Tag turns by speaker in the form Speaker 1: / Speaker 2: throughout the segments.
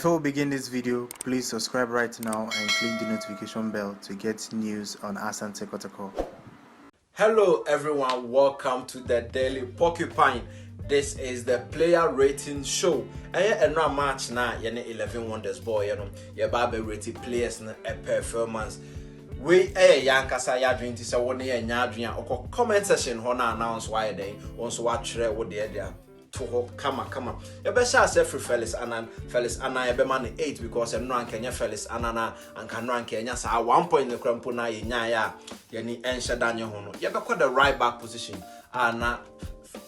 Speaker 1: Before we begin this video, please subscribe right now and click the notification bell to get news on Asante Kotoko.
Speaker 2: Hello everyone, welcome to the Daily Porcupine. This is the player rating show. And no match now, 11 wonders boy, your baby rated players a performance. We yankasa ya dream to say one year nyadrian or comment section hona announce why they also watch what they are to come on. You better say free Felix Anna be man 8 because I'm not Kenya Felix Anna and can rank Kenya. So 1 point in the crampuna ya yani ensha Daniel Hono. You better the right back position and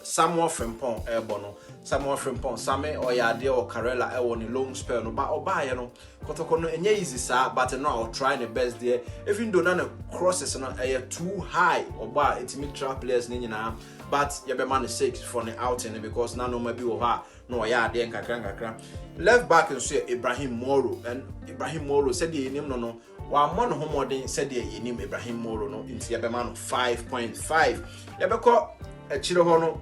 Speaker 2: Samuel Frimpong Ebono, Samuel Frimpong, Same or Yade or Karela Ewoni long spell no but oba no Kotoko no enye easy sir, but no I'll try the best there. Even though none crosses no too high oba it trap players ni na but you be man 6 for the outing because now no maybe oha no ya de kakra. Left back and say Ibrahim Moro, and Ibrahim Moro said the name no wa mon homodin said the name Ibrahim Moro no into you be man 5.5. You be call Chiro Hono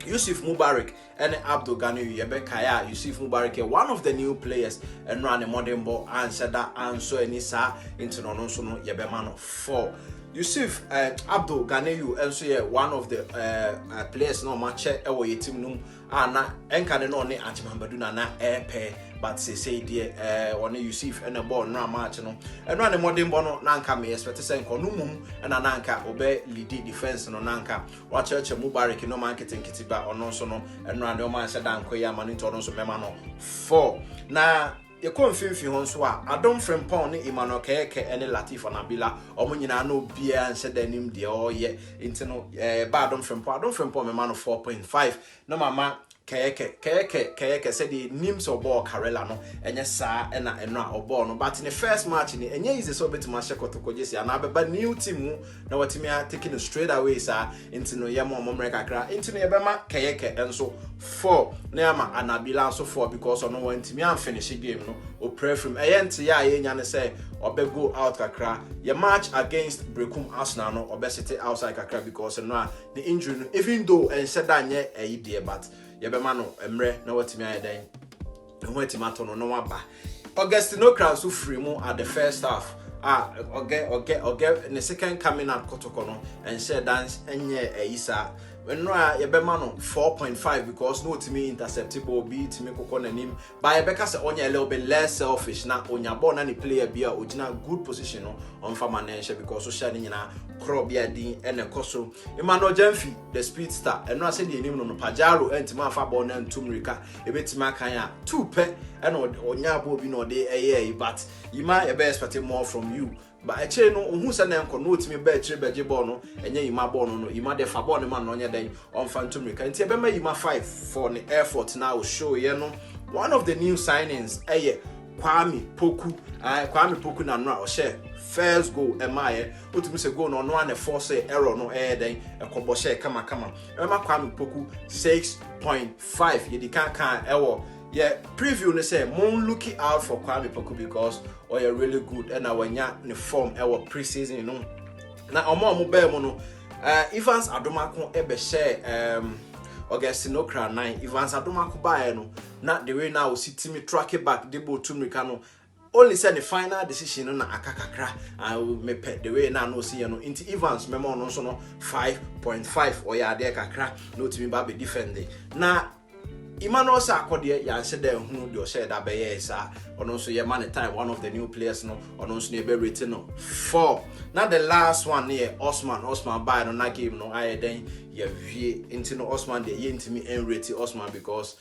Speaker 2: Yusuf Mubarak and Abdul Ghani Yebekaya. Yusuf Mubarak, one of the new players, and ran a modern ball answer that answer any sa into no Yebemano 4. Yusuf Abdul Ghani also one of the players no match our team num and enkane no ne antimambaduna na air but say dear one Yusuf and a ball no match no and run a modern ball nanka me expect to say konumum and ananka obey lead defense no nanka watch church Mubarak no marketing kitiba or no so no and run no man said dan koya man into no so memano 4 na you come fi hon so a Adom Frimpong ne Emmanuel Keke ene Latif Anabila omo nyina na obia an said anim de oye into no ba Adom Frimpong me man 4.5 no mama Keke said the names of ball Karela no enye sa ena oball no but in the first match ni enye easy so bit match Kotoko jesi and abeba new team na watimi are taking it straight away sa into no yemo momreka kra into no yebema Keke enso 4 na ama Anabila so 4 because ono want me am finish game no o pray from ayenti ya yenya ne say obe go out kakra your match against Brekum Arsenal no obesity outside kakra because no the injury no even though en said anye idea but yebema no emre na watimi ayeden watimi atono no waba Augustino crowd so free mu at the first half okay in the second coming out Kotoko no and said dance enye isa when no yebema no 4.5 because no to me interceptable be to me kokon anim but Rebecca say onya a little bit less selfish na onya ball na the player bia original good position no on famanesha because so shani na crop bia din ene koso Emmanuel Jamfi the speedster and no say the anim no Pajaro entima fa ball na ntumrika ebetima kan ya 2 pe and onya ball bi no dey but you might expect more from you. But I chain no who send them note me beje ball no enye ima ball no ima de fa ball no man no nya den on phantom reka nti be ma ima 5 for the effort now show ye no one of the new signings Kwame Poku na no share first goal emaye otumi se goal no and force error no den ekobo share kama ema Kwame Poku 6.5 ye di kan ewo. Yeah, preview ne say mon looking out for Kwame Poku because you're really good and when you in form our pre-season you know. Na omo be mo no Evans Adomako ebe share Augustino Kra 9 Evans Adomako ba no na the way now see team track it back debo tumrika no only said the final decision no na akakakra and me pet the way now no see no into Evans memo no so no 5.5 or ya there kakra no to me ba be defending na Emmanuel Sakode ya said that who do share that be sa ono so ye man time one of the new players no ono so ne be rating no 4 now the last one here Osman buy no na game no aye den ye wie into no Osman de ye ntimi enrate Osman because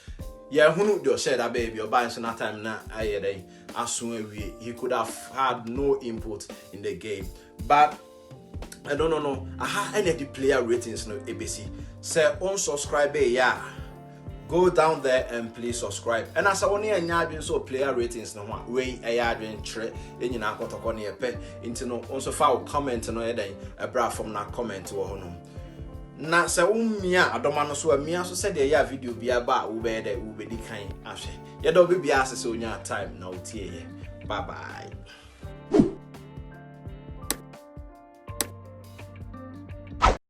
Speaker 2: ye who do share that baby or buy so na time na aye den aso awie he could have had no input in the game but I don't know any of the player ratings no ABC say unsubscribe go down there and please subscribe. And as I want to nyadwin so player ratings no one way ayadwin tre enyina Kotoko ne yepe into no also fa comment no eden ebra from na comment wo hono na se umia adoma no so amia so said ya video bia ba wo be de wo be di kan ahwe ye do bibia asese onya time na otie ye bye bye.